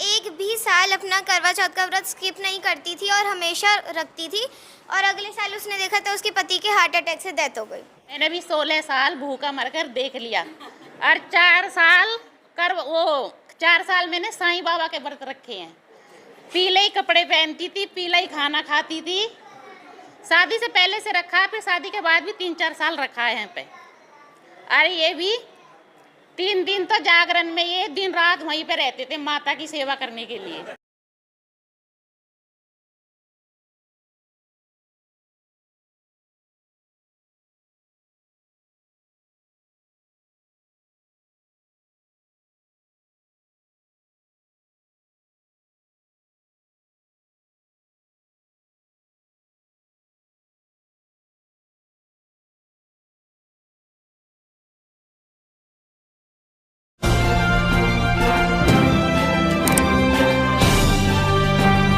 एक भी साल अपना करवा चौथ का व्रत स्किप नहीं करती थी और हमेशा रखती थी, और अगले साल उसने देखा तो उसके पति के हार्ट अटैक से डेथ हो गई। मैंने भी 16 साल भूखा मरकर देख लिया, और 4 साल मैंने साईं बाबा के व्रत रखे हैं। पीले ही कपड़े पहनती थी, पीला ही खाना खाती थी। शादी से पहले से रखा है, फिर शादी के बाद भी 3-4 साल रखा है यहाँ पे। अरे ये भी 3 दिन तो जागरण में ये दिन रात वहीं पे रहते थे माता की सेवा करने के लिए।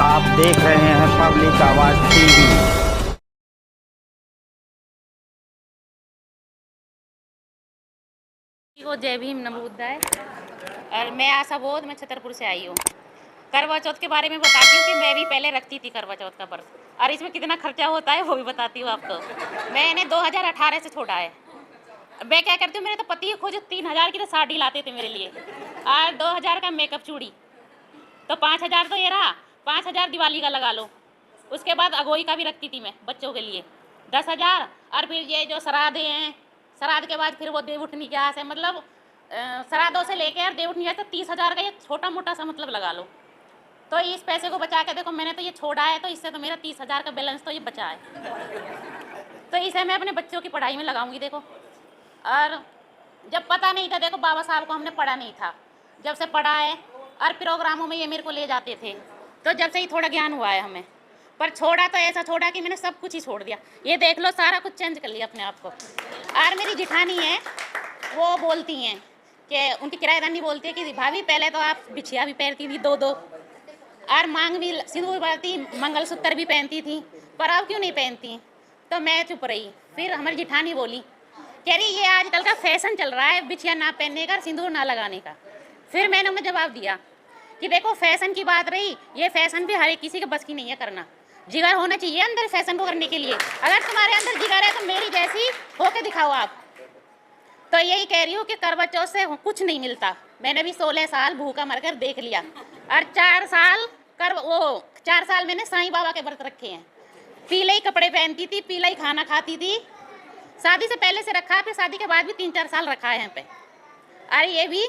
आप देख रहे हैं पब्लिक आवाज टीवी। जय भीम नमो बुद्धाय। और मैं आशा बोध, मैं छतरपुर से आई हूँ। करवा चौथ के बारे में बताती हूँ कि मैं भी पहले रखती थी करवा चौथ का व्रत, और इसमें कितना खर्चा होता है वो भी बताती हूँ आपको। मैंने 2018 से छोड़ा है। मैं क्या करती हूँ, मेरे तो पति खुद 3000 की तो साड़ी लाते थे मेरे लिए, और 2000 का मेकअप चूड़ी, तो 5000 तो ये रहा। 5000 दिवाली का लगा लो। उसके बाद अगोई का भी रखती थी मैं बच्चों के लिए 10,000, और फिर ये जो श्राद्ध हैं, श्राद्ध के बाद फिर वो देवउठनी क्या है, मतलब श्राद्धों से लेके और देवउठनी तक 30,000 का ये छोटा मोटा सा मतलब लगा लो। तो इस पैसे को बचा के देखो मैंने तो ये छोड़ा है, तो इससे तो मेरा 30,000 का बैलेंस तो ये बचा है। तो इसे मैं अपने बच्चों की पढ़ाई में लगाऊंगी देखो। और जब पता नहीं था, देखो बाबा साहब को हमने पढ़ा नहीं था, जब से पढ़ा है और प्रोग्रामों में ये मेरे को ले जाते थे, तो जब से ही थोड़ा ज्ञान हुआ है हमें। पर छोड़ा तो ऐसा छोड़ा कि मैंने सब कुछ ही छोड़ दिया। ये देख लो, सारा कुछ चेंज कर लिया अपने आप को। और मेरी जिठानी है, वो बोलती हैं कि उनकी किराएदारनी बोलती है कि भाभी पहले तो आप बिछिया भी पहनती थी 2-2, और मांग भी सिंदूर भरती, मंगलसूत्र भी पहनती थी, पर अब क्यों नहीं पहनती? तो मैं चुप रही। फिर हमारी जिठानी बोली, कह रही ये आजकल का फैशन चल रहा है बिछिया ना पहनने का, सिंदूर ना लगाने का। फिर मैंने उन्हें जवाब दिया कि देखो फैशन की बात रही, ये फैशन भी हर एक किसी के बस की नहीं है करना। जिगर होना चाहिए अंदर फैशन को करने के लिए। अगर तुम्हारे अंदर जिगर है तो मेरी जैसी होके दिखाओ आप। तो यही कह रही हूँ कि करवा चौथ से कुछ नहीं मिलता। मैंने भी 16 साल भूखा मरकर देख लिया, और 4 साल मैंने साईं बाबा के व्रत रखे हैं। पीले ही कपड़े पहनती थी, पीला ही खाना खाती थी। शादी से पहले से रखा है, फिर शादी के बाद भी 3-4 साल रखा है यहाँ पे। अरे ये भी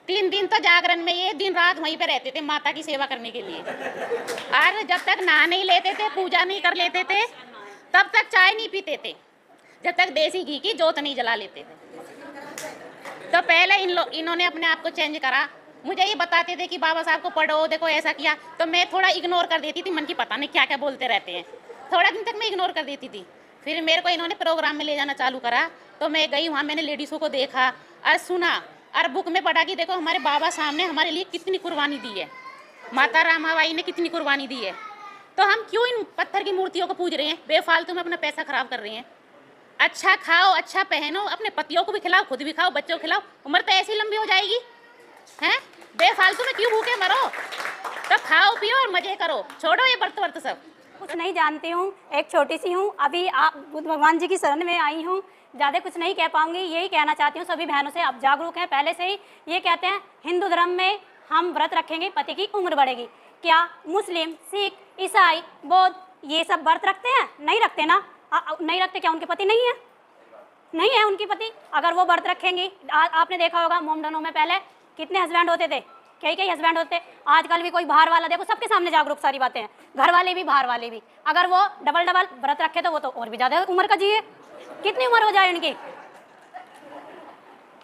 3 दिन तो जागरण में ये दिन रात वहीं पे रहते थे माता की सेवा करने के लिए। और जब तक नहा नहीं लेते थे, पूजा नहीं कर लेते थे, तब तक चाय नहीं पीते थे, जब तक देसी घी की जोत नहीं जला लेते थे। तो पहले इन्होंने अपने आप को चेंज करा। मुझे ये बताते थे कि बाबा साहब को पढ़ो, देखो ऐसा किया, तो मैं थोड़ा इग्नोर कर देती थी। मन की पता नहीं क्या क्या बोलते रहते हैं, थोड़ा दिन तक मैं इग्नोर कर देती थी। फिर मेरे को इन्होंने प्रोग्राम में ले जाना चालू करा, तो मैं गई वहाँ, मैंने लेडीज़ों को देखा और सुना, और बुक में पढ़ा कि देखो हमारे बाबा साहब ने हमारे लिए कितनी कुर्बानी दी है, माता रामाबाई ने कितनी कुर्बानी दी है। तो हम क्यों इन पत्थर की मूर्तियों को पूज रहे हैं, बेफालतू में अपना पैसा खराब कर रहे हैं। अच्छा खाओ, अच्छा पहनो, अपने पतियों को भी खिलाओ, खुद भी खाओ, बच्चों को खिलाओ, उम्र तो ऐसी लंबी हो जाएगी हैं। बेफालतू में क्यों भूखे मरो? तो खाओ पियो और मजे करो, छोड़ो ये व्रत वर्त सब। कुछ नहीं जानती हूँ, एक छोटी सी हूँ, अभी आप बुद्ध भगवान जी की शरण में आई हूँ। ज़्यादा कुछ नहीं कह पाऊँगी। यही कहना चाहती हूँ सभी बहनों से, आप जागरूक हैं पहले से ही। ये कहते हैं हिंदू धर्म में हम व्रत रखेंगे पति की उम्र बढ़ेगी। क्या मुस्लिम, सिख, ईसाई, बौद्ध ये सब व्रत रखते हैं? नहीं रखते ना। नहीं रखते, क्या उनके पति नहीं है? नहीं है उनकी पति। अगर वो व्रत रखेंगी, आपने देखा होगा मोमडनों में पहले कितने हस्बैंड होते थे, कई हस्बैंड होते। आजकल भी कोई बाहर वाला देखो, सबके सामने जागरूक सारी बातें हैं, घर वाले भी बाहर वाले भी। अगर वो डबल व्रत रखे तो वो तो और भी ज़्यादा उम्र का जिए। कितनी उम्र हो जाए उनकी?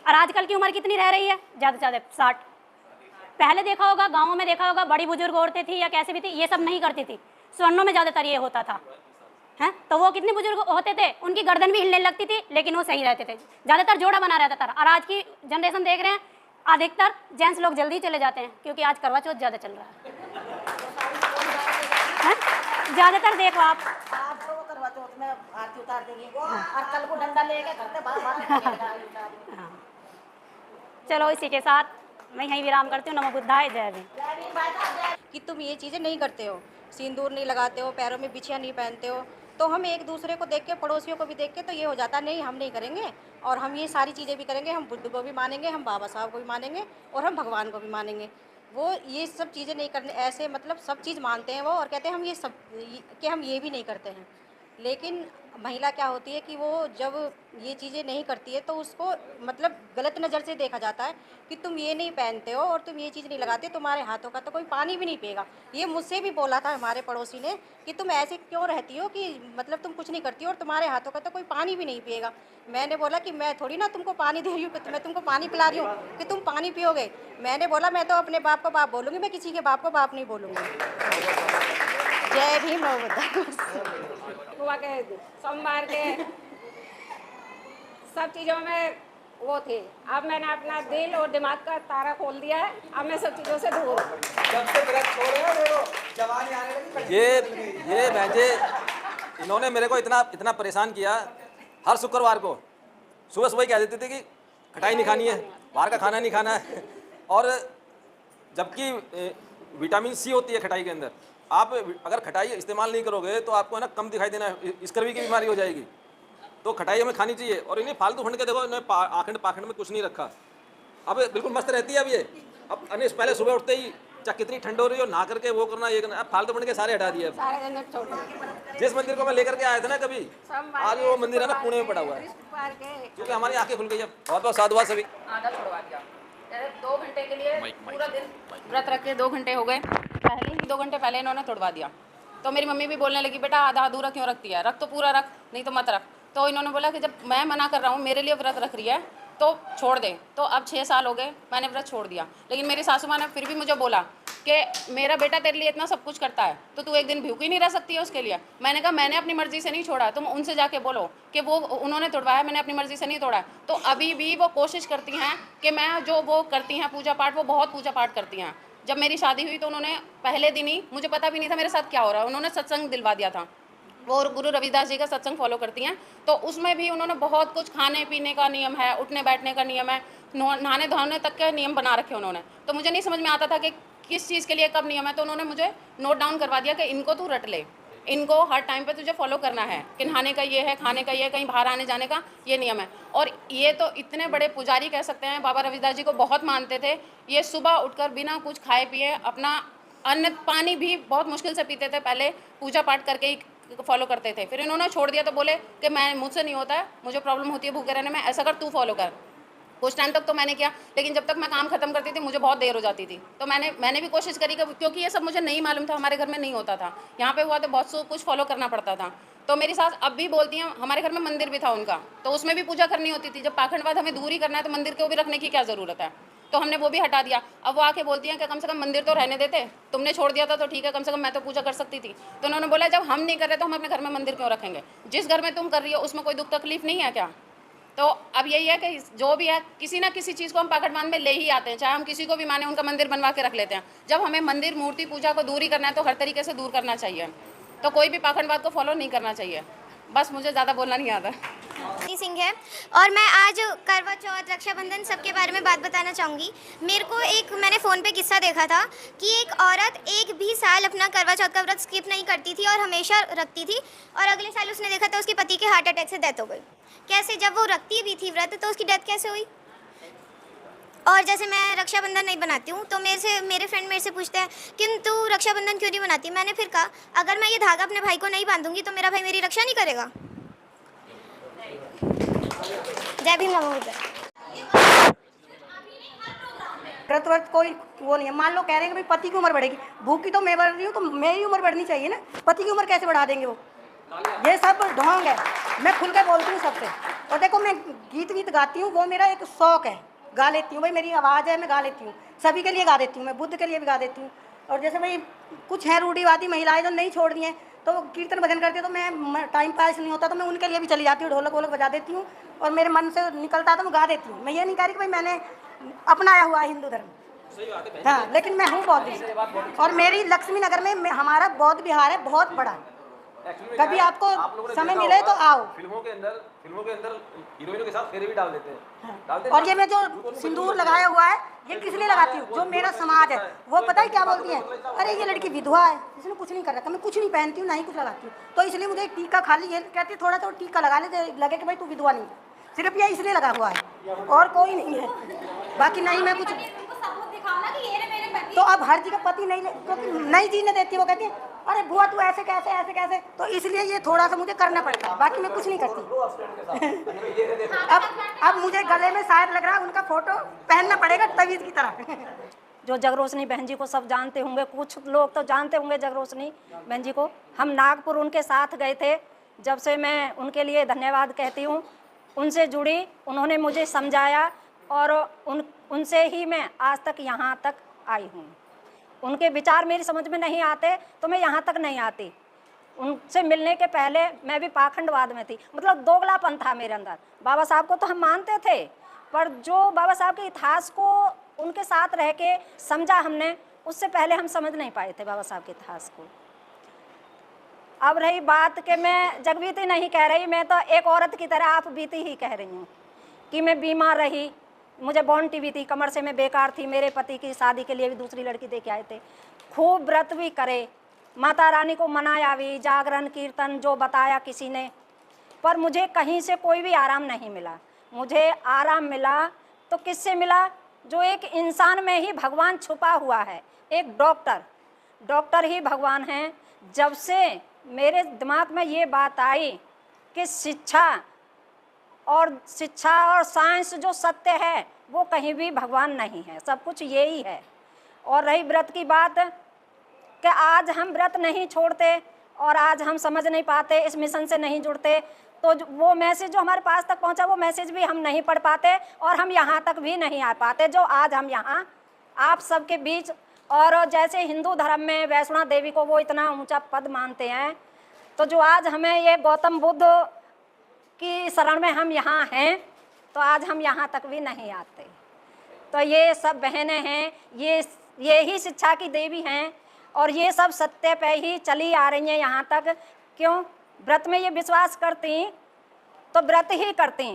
और आजकल की उम्र कितनी रह रही है? ज़्यादा से ज़्यादा 60। पहले देखा होगा, गाँवों में देखा होगा, बड़ी बुजुर्ग औरतें थी या कैसे भी थी, ये सब नहीं करती थी। स्वर्णों में ज़्यादातर ये होता था हैं। तो वो कितने बुजुर्ग होते थे, उनकी गर्दन भी हिलने लगती थी, लेकिन वो सही रहते थे, ज़्यादातर जोड़ा बना रहता था। और आज की जनरेशन देख रहे हैं, अधिकतर जेंट्स लोग जल्दी चले जाते हैं, क्योंकि आज करवा चौथ ज़्यादा चल रहा है। ज़्यादातर देखो आप करवा चौथ में आरती उतार देंगे और कल को डंडा लेके घर से बाहर हाँ। चलो इसी के साथ मैं यहीं विराम करती हूँ। नमो बुद्धाय, जय भीम। कि तुम ये चीज़ें नहीं करते हो, सिंदूर नहीं लगाते हो, पैरों में बिछिया नहीं पहनते हो, तो हम एक दूसरे को देख के, पड़ोसियों को भी देख के तो ये हो जाता नहीं हम नहीं करेंगे और हम ये सारी चीज़ें भी करेंगे, हम बुद्ध को भी मानेंगे, हम बाबा साहब को भी मानेंगे और हम भगवान को भी मानेंगे। वो ये सब चीज़ें नहीं करने, ऐसे मतलब सब चीज़ मानते हैं वो और कहते हैं हम ये सब कि हम ये भी नहीं करते हैं। लेकिन महिला क्या होती है कि वो जब ये चीज़ें नहीं करती है तो उसको मतलब गलत नज़र से देखा जाता है कि तुम ये नहीं पहनते हो और तुम ये चीज़ नहीं लगाते, तुम्हारे हाथों का तो कोई पानी भी नहीं पिएगा। ये मुझसे भी बोला था हमारे पड़ोसी ने कि तुम ऐसे क्यों रहती हो कि मतलब तुम कुछ नहीं करती हो और तुम्हारे हाथों का तो कोई पानी भी नहीं पिएगा। मैंने बोला कि मैं थोड़ी ना तुमको पानी दे रही हूँ कि मैं तुमको पानी पिला रही हूँ कि तुम पानी पियोगे। मैंने बोला मैं तो अपने बाप को बाप बोलूँगी, मैं किसी के बाप को बाप नहीं बोलूँगी। जय भीम। हुआ के सोमवार के सब चीज़ों में वो थे। अब मैंने अपना दिल और दिमाग का तारा खोल दिया है, अब मैं सब चीज़ों से दूर हूँ। ये भैंजे इन्होंने मेरे को इतना परेशान किया। हर शुक्रवार को सुबह सुबह कह देते थे कि खटाई नहीं खानी है, बाहर का खाना नहीं खाना है। और जबकि विटामिन सी होती है खटाई के अंदर, आप अगर खटाई इस्तेमाल नहीं करोगे तो आपको है ना कम दिखाई देना, स्कर्वी की बीमारी हो जाएगी। तो खटाई हमें खानी चाहिए। और इन्हें फालतू फंड के देखो, इन्हें आखंड पाखंड में कुछ नहीं रखा। अब बिल्कुल मस्त रहती है। अब ये अब अनिस पहले सुबह उठते ही चाहे कितनी ठंड हो रही हो, नहा करके वो करना ये करना, अब फालतू फंड के सारे हटा दिए। जिस मंदिर को मैं लेकर के आया था ना कभी, आज वो मंदिर है ना पुणे में पड़ा हुआ है, क्योंकि हमारी आंखें खुल गई। अब बहुत बहुत साधुवाद सभी। आधा छुड़वा दिया। 2 घंटे के लिए पूरा दिन व्रत रख के 2 घंटे हो गए, पहले ही 2 घंटे पहले इन्होंने तोड़वा दिया। तो मेरी मम्मी भी बोलने लगी बेटा आधा अधूरा क्यों रखती है, रख तो पूरा रख, नहीं तो मत रख। तो इन्होंने बोला कि जब मैं मना कर रहा हूँ, मेरे लिए व्रत रख रही है तो छोड़ दे। तो अब 6 साल हो गए मैंने व्रत छोड़ दिया। लेकिन मेरी सासू माँ ने फिर भी मुझे बोला कि मेरा बेटा तेरे लिए इतना सब कुछ करता है तो तू एक दिन भूखी नहीं रह सकती है उसके लिए। मैंने कहा मैंने अपनी मर्जी से नहीं छोड़ा, तुम उनसे जाके बोलो कि वो उन्होंने तोड़वाया, मैंने अपनी मर्जी से नहीं तोड़ा। तो अभी भी वो कोशिश करती हैं कि मैं जो वो करती हैं पूजा पाठ, वो बहुत पूजा पाठ करती हैं। जब मेरी शादी हुई तो उन्होंने पहले दिन ही, मुझे पता भी नहीं था मेरे साथ क्या हो रहा है, उन्होंने सत्संग दिलवा दिया था। वो गुरु रविदास जी का सत्संग फॉलो करती हैं, तो उसमें भी उन्होंने बहुत कुछ, खाने पीने का नियम है, उठने बैठने का नियम है, नहाने धोने तक के नियम बना रखे उन्होंने। तो मुझे नहीं समझ में आता था कि किस चीज़ के लिए कब नियम है। तो उन्होंने मुझे नोट डाउन करवा दिया कि इनको तू रट ले, इनको हर टाइम पे तुझे फॉलो करना है कि नहाने का ये है, खाने का ये है, कहीं बाहर आने जाने का ये नियम है। और ये तो इतने बड़े पुजारी कह सकते हैं, बाबा रविदास जी को बहुत मानते थे। ये सुबह उठकर बिना कुछ खाए पिए अपना अन्न पानी भी बहुत मुश्किल से पीते थे, पहले पूजा पाठ करके ही फॉलो करते थे। फिर इन्होंने छोड़ दिया तो बोले कि मैं मुझसे नहीं होता है, मुझे प्रॉब्लम होती है भूखे रहने में, ऐसा कर तू फॉलो कर। कुछ टाइम तक तो मैंने किया, लेकिन जब तक मैं काम खत्म करती थी मुझे बहुत देर हो जाती थी। तो मैंने भी कोशिश करी क्योंकि ये सब मुझे नहीं मालूम था, हमारे घर में नहीं होता था, यहाँ पे हुआ तो बहुत कुछ फॉलो करना पड़ता था। तो मेरी सास अब भी बोलती हैं, हमारे घर में मंदिर भी था उनका, तो उसमें भी पूजा करनी होती थी। जब पाखंडवाद हमें दूर ही करना है तो मंदिर को भी रखने की क्या ज़रूरत है, तो हमने वो भी हटा दिया। अब वो आके बोलती हैं कि कम से कम मंदिर तो रहने देते, तुमने छोड़ दिया था तो ठीक है, कम से कम मैं तो पूजा कर सकती थी। तो उन्होंने बोला जब हम नहीं कर रहे तो हम अपने घर में मंदिर क्यों रखेंगे, जिस घर में तुम कर रही हो उसमें कोई दुख तकलीफ नहीं है क्या। तो अब यही है कि जो भी है किसी ना किसी चीज़ को हम पाखंडवाद में ले ही आते हैं, चाहे हम किसी को भी माने उनका मंदिर बनवा के रख लेते हैं। जब हमें मंदिर मूर्ति पूजा को दूर ही करना है तो हर तरीके से दूर करना चाहिए, तो कोई भी पाखंडवाद को फॉलो नहीं करना चाहिए। बस मुझे ज़्यादा बोलना नहीं आता। सिंह है और मैं आज करवा चौथ, रक्षाबंधन सबके बारे में बात बताना चाहूँगी। मेरे को मैंने फ़ोन पे किस्सा देखा था कि एक औरत 1 भी साल अपना करवा चौथ का व्रत स्किप नहीं करती थी और हमेशा रखती थी, और अगले साल उसने देखा था उसके पति के हार्ट अटैक से डेथ हो गई। कैसे, जब वो रखती भी थी व्रत तो उसकी डेथ कैसे हुई। और जैसे मैं रक्षाबंधन नहीं बनाती हूँ तो मेरे फ्रेंड मेरे से पूछते हैं कि तू रक्षाबंधन क्यों नहीं बनाती। मैंने फिर कहा अगर मैं ये धागा अपने भाई को नहीं बांधूंगी तो मेरा भाई मेरी रक्षा नहीं करेगा। जय भीम। व्रत कोई वो नहीं है। मान लो कह रहे हैं कि भाई पति की उम्र बढ़ेगी, भूख की तो मैं बढ़ रही हूँ तो मेरी उम्र बढ़नी चाहिए ना, पति की उम्र कैसे बढ़ा देंगे वो। ये सब ढोंग है। मैं खुल के बोलती हूँ सबसे। और देखो मैं गीत गाती हूँ, वो मेरा एक शौक है, गा लेती हूँ भाई, मेरी आवाज़ है, मैं गा लेती हूँ, सभी के लिए गा देती हूँ, मैं बुद्ध के लिए भी गा देती हूँ। और जैसे भाई कुछ हैं रूढ़िवादी महिलाएं जो नहीं छोड़ रही हैं तो कीर्तन भजन करती है, तो मैं टाइम पास नहीं होता तो मैं उनके लिए भी चली जाती हूँ, ढोलक वोलक बजा देती हूँ और मेरे मन से निकलता है तो मैं गा देती हूँ। मैं ये नहीं कह रही कि भाई मैंने अपनाया हुआ है हिंदू धर्म, हाँ, लेकिन मैं हूँ बौद्ध। और मेरी लक्ष्मी नगर में हमारा बौद्ध विहार है, बहुत बड़ा, Actually में कभी क्या है, आपको आप लोगों ने समय देखा मिले होगा, तो आओ। फिल्मों के अंदर हीरोइनों के साथ फेरे भी डाल देते हैं, डालते और हैं। ये मैं जो उनको सिंदूर नहीं लगाया हुआ है ये ये किस जो लिए समाज लगाती है, हूँ? वो जो मेरा जो समाज है होता है, वो वो पता है क्या बातों बोलती का है, मतलब इतना अरे ये लड़की विधवा है, इसने कुछ नहीं कर रखा, मैं कुछ नहीं पहनती हूँ ना ही कुछ लगाती हूँ, तो इसलिए मुझे एक टीका खाली ये कहती है थोड़ा सा टीका लगा ले, लगे कि भाई तू विधवा नहीं है, सिर्फ ये इसलिए लगा हुआ है और कोई नहीं है, बाकी नहीं मैं कुछ। तो अब हर जी का पति नहीं, क्योंकि नई जी ने देती है, वो कहती है अरे बुआ तू ऐसे कैसे ऐसे कैसे, तो इसलिए ये थोड़ा सा मुझे करना पड़ता है, बाकी मैं कुछ नहीं करती। अब मुझे गले में शायद लग रहा है उनका फोटो पहनना पड़ेगा तवीज़ की तरह। जो जगरोशनी बहन जी को सब जानते होंगे, कुछ लोग तो जानते होंगे जगरोशनी बहन जी को। हम नागपुर उनके साथ गए थे, जब से मैं उनके लिए धन्यवाद कहती हूँ। उनसे जुड़ी, उन्होंने मुझे समझाया और उनसे ही मैं आज तक यहाँ तक आई हूँ। उनके विचार मेरी समझ में नहीं आते तो मैं यहाँ तक नहीं आती। उनसे मिलने के पहले मैं भी पाखंडवाद में थी, मतलब दोगलापन था मेरे अंदर। बाबा साहब को तो हम मानते थे, पर जो बाबा साहब के इतिहास को उनके साथ रह के समझा हमने, उससे पहले हम समझ नहीं पाए थे बाबा साहब के इतिहास को। अब रही बात कि मैं जगबीती नहीं कह रही, मैं तो एक औरत की तरह आप बीती ही कह रही हूँ कि मैं बीमार रही, मुझे बॉर्न टीवी थी, कमर से मैं बेकार थी, मेरे पति की शादी के लिए भी दूसरी लड़की दे के आए थे, खूब व्रत भी करे, माता रानी को मनाया भी, जागरण कीर्तन जो बताया किसी ने, पर मुझे कहीं से कोई भी आराम नहीं मिला। मुझे आराम मिला तो किससे मिला? जो एक इंसान में ही भगवान छुपा हुआ है, एक डॉक्टर ही भगवान हैं। जब से मेरे दिमाग में ये बात आई कि शिक्षा और साइंस जो सत्य है वो कहीं भी भगवान नहीं है, सब कुछ यही है। और रही व्रत की बात कि आज हम व्रत नहीं छोड़ते और आज हम समझ नहीं पाते, इस मिशन से नहीं जुड़ते, तो वो मैसेज जो हमारे पास तक पहुंचा वो मैसेज भी हम नहीं पढ़ पाते और हम यहाँ तक भी नहीं आ पाते जो आज हम यहाँ आप सबके बीच। और जैसे हिंदू धर्म में वैष्णो देवी को वो इतना ऊंचा पद मानते हैं, तो जो आज हमें ये गौतम बुद्ध की शरण में हम यहाँ हैं, तो आज हम यहाँ तक भी नहीं आते। तो ये सब बहनें हैं, ये ही शिक्षा की देवी हैं और ये सब सत्य पे ही चली आ रही हैं यहाँ तक। क्यों? व्रत में ये विश्वास करती तो व्रत ही करती,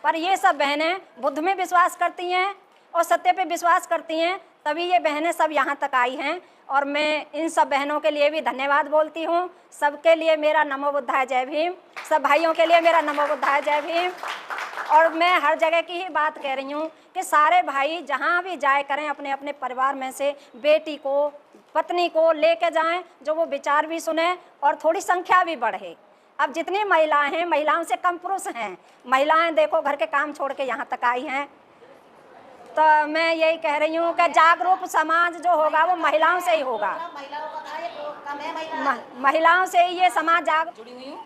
पर ये सब बहनें बुद्ध में विश्वास करती हैं और सत्य पे विश्वास करती हैं, तभी ये बहनें सब यहाँ तक आई हैं। और मैं इन सब बहनों के लिए भी धन्यवाद बोलती हूँ। सबके लिए मेरा नमो बुद्धाय जय भीम, सब भाइयों के लिए मेरा नमो बुद्धाय जय भीम। और मैं हर जगह की ही बात कह रही हूँ कि सारे भाई जहाँ भी जाए करें, अपने अपने परिवार में से बेटी को, पत्नी को लेके जाएं, जो वो विचार भी सुने और थोड़ी संख्या भी बढ़े। अब जितनी महिलाएं हैं, महिलाओं से कम पुरुष हैं। महिलाएं देखो घर के काम छोड़ के यहाँ तक आई हैं। तो मैं यही कह रही हूँ कि जागरूक समाज जो होगा वो महिलाओं से ही होगा, महिलाओं से ही ये समाज जुड़ी हुई हूँ।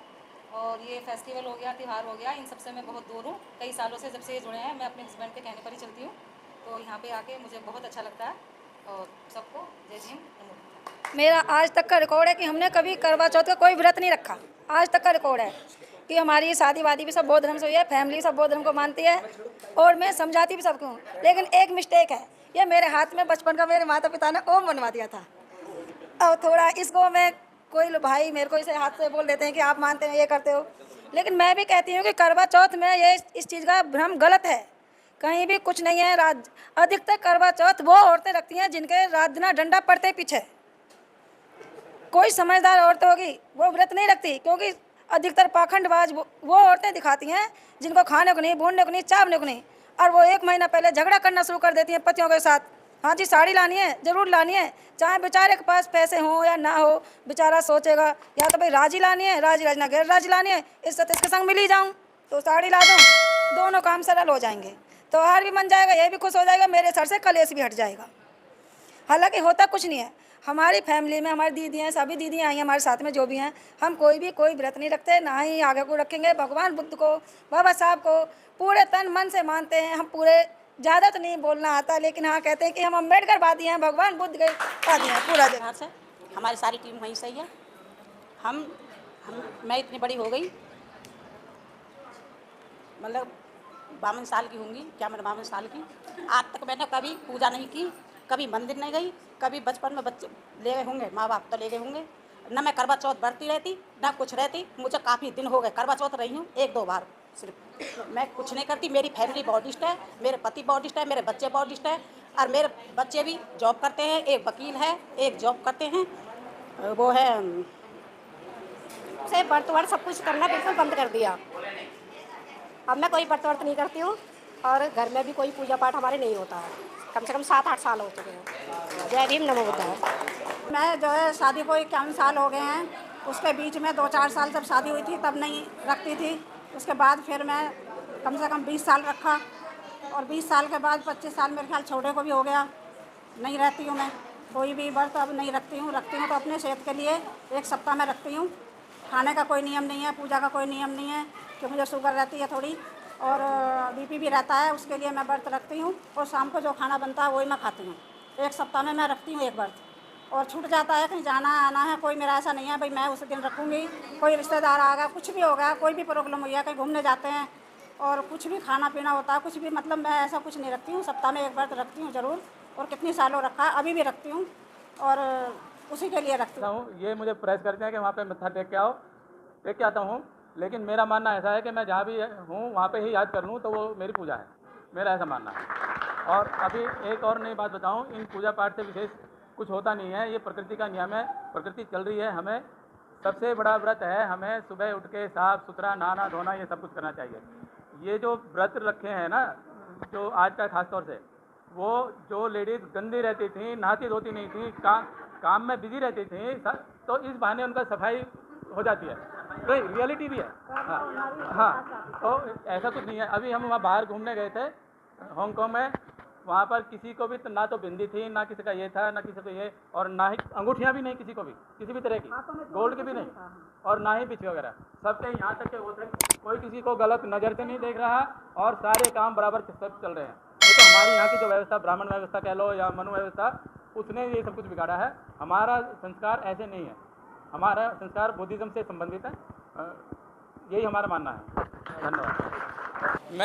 और ये फेस्टिवल हो गया, त्यौहार हो गया, इन सबसे मैं बहुत दूर हूँ। कई सालों से जब से ये जुड़े हैं, मैं अपने हस्बैंड के कहने पर ही चलती हूँ, तो यहाँ पे आके मुझे बहुत अच्छा लगता है। और सबको जय भीम। मेरा आज तक का रिकॉर्ड है कि हमने कभी करवा चौथ का कोई व्रत नहीं रखा। आज तक का रिकॉर्ड है कि हमारी शादी वादी भी सब बौद्ध धर्म से हुई है, फैमिली सब बौद्ध धर्म को मानती है और मैं समझाती भी सबको हूँ। लेकिन एक मिस्टेक है, ये मेरे हाथ में बचपन का मेरे माता पिता ने ओम बनवा दिया था। अब थोड़ा इसको मैं, कोई भाई मेरे को इसे हाथ से बोल देते हैं कि आप मानते हैं, ये करते हो, लेकिन मैं भी कहती हूँ कि करवा चौथ में ये इस चीज़ का भ्रम गलत है, कहीं भी कुछ नहीं है। अधिकतर करवा चौथ वो औरतें रखती हैं जिनके रात दिन डंडा पड़ते पीछे। कोई समझदार औरत होगी वो व्रत नहीं रखती, क्योंकि अधिकतर पाखंडबाज वो औरतें दिखाती हैं जिनको खाने को नहीं, भूनने को नहीं, चावने को नहीं, और वो 1 महीना पहले झगड़ा करना शुरू कर देती हैं पतियों के साथ। हाँ जी, साड़ी लानी है, ज़रूर लानी है, चाहे बेचारे के पास पैसे हों या ना हो, बेचारा सोचेगा या तो भाई राजी लानी है, राजी ना गैर राजी लानी है, इससे तो इसके संग मिल ही जाऊँ तो साड़ी ला दूँ, दोनों काम सरल हो जाएंगे, त्योहार भी मन जाएगा, ये भी खुश हो जाएगा, मेरे सर से कलेश भी हट जाएगा। हालांकि होता कुछ नहीं है। हमारी फैमिली में हमारी दीदी हैं, सभी दीदियाँ आई हैं हमारे साथ में जो भी हैं, हम कोई व्रत नहीं रखते, ना ही आगे को रखेंगे। भगवान बुद्ध को, बाबा साहब को पूरे तन मन से मानते हैं हम। पूरे ज़्यादा तो नहीं बोलना आता, लेकिन हाँ कहते हैं कि हम अम्बेडकर वादी हैं, भगवान बुद्ध के वादी हैं पूरा दिन से। हमारी सारी टीम वहीं से ही है। मैं इतनी बड़ी हो गई, मतलब 52 साल की होंगी, क्या मैं 52 साल की। आज तक मैंने कभी पूजा नहीं की, कभी मंदिर नहीं गई, कभी बचपन में बच्चे ले गए होंगे, माँ बाप तो ले गए होंगे, न मैं करवा चौथ बरती रहती ना कुछ रहती। मुझे काफ़ी दिन हो गए, करवा चौथ रही हूँ 1-2 बार सिर्फ। मैं कुछ नहीं करती, मेरी फैमिली बॉडिस्ट है, मेरे पति बॉडिस्ट है, मेरे बच्चे बॉडिस्ट है और मेरे बच्चे भी जॉब करते हैं। एक वकील है, एक जॉब करते हैं, वो है से व्रत वर्त सब कुछ करना बिल्कुल बंद कर दिया। अब मैं कोई व्रत वर्त नहीं करती हूँ और घर में भी कोई पूजा पाठ हमारे नहीं होता है। कम से कम 7-8 साल हो चुके हैं। जय भीम, नमो बुद्धाय। मैं जो है शादी को 51 साल हो गए हैं। उसके बीच में 2-4 साल जब शादी हुई थी तब नहीं रखती थी। उसके बाद फिर मैं कम से कम 20 साल रखा और 20 साल के बाद 25 साल मेरे ख्याल छोड़े को भी हो गया। नहीं रहती हूँ मैं कोई भी व्रत, अब नहीं रखती हूँ तो अपने सेहत के लिए 1 सप्ताह में रखती हूँ। खाने का कोई नियम नहीं है, पूजा का कोई नियम नहीं है कि मुझे शुगर रहती है थोड़ी और बीपी भी रहता है, उसके लिए मैं व्रत रखती हूँ और शाम को जो खाना बनता है वही मैं खाती हूँ। 1 सप्ताह में मैं रखती हूँ 1 व्रत और छूट जाता है कहीं जाना आना है, कोई मेरा ऐसा नहीं है भाई मैं उस दिन रखूँगी। कोई रिश्तेदार आ गया, कुछ भी होगा, कोई भी प्रॉब्लम हुई है, कहीं घूमने जाते हैं और कुछ भी खाना पीना होता है, कुछ भी मतलब मैं ऐसा कुछ नहीं रखती हूँ। सप्ताह में 1 व्रत रखती हूँ ज़रूर और कितनी सालों रखा है, अभी भी रखती हूँ और उसी के लिए रखती हूँ। ये मुझे प्रेस करते हैं कि वहाँ पे मत्था टेक के आता हूँ, लेकिन मेरा मानना ऐसा है कि मैं जहाँ भी हूँ वहाँ पे ही याद कर लूँ तो वो मेरी पूजा है, मेरा ऐसा मानना है। और अभी एक और नई बात बताऊँ, इन पूजा पाठ से विशेष कुछ होता नहीं है, ये प्रकृति का नियम है, प्रकृति चल रही है। हमें सबसे बड़ा व्रत है, हमें सुबह उठ के साफ़ सुथरा नहाना धोना ये सब कुछ करना चाहिए। ये जो व्रत रखे हैं ना, जो आज का खास तौर से, वो जो लेडीज़ गंदी रहती थी, नहाती धोती नहीं थी, काम में बिजी रहती थी, तो इस बहाने उनका सफाई हो जाती है। तो रियलिटी भी है। हाँ, तो ऐसा कुछ नहीं है। अभी हम वहाँ बाहर घूमने गए थे हांगकांग में, वहाँ पर किसी को भी ना तो बिंदी थी, ना किसी का ये था, ना किसी को ये, और ना ही अंगूठियाँ भी नहीं किसी को भी, किसी भी तरह की, गोल्ड की भी नहीं, और ना ही बिछी वगैरह। सबके यहाँ तक के वो थे, कोई किसी को गलत नज़र से नहीं देख रहा और सारे काम बराबर सब चल रहे हैं। ये तो हमारी यहाँ की जो व्यवस्था, ब्राह्मण व्यवस्था कह लो या मनु व्यवस्था, उसने ये सब कुछ बिगाड़ा है। हमारा संस्कार ऐसे नहीं है, हमारा संस्कार बुद्धिज़्म से संबंधित है। यही हमारा मानना है। धन्यवाद।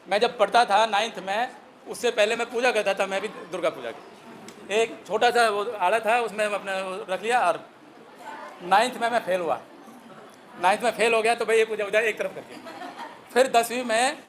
मैं जब पढ़ता था 9th में, उससे पहले मैं पूजा करता था, मैं भी दुर्गा पूजा की। एक छोटा सा वो आला था, उसमें अपने रख लिया और 9th में मैं फेल हुआ। 9th में फेल हो गया तो भाई ये पूजा एक तरफ करके फिर 10वीं में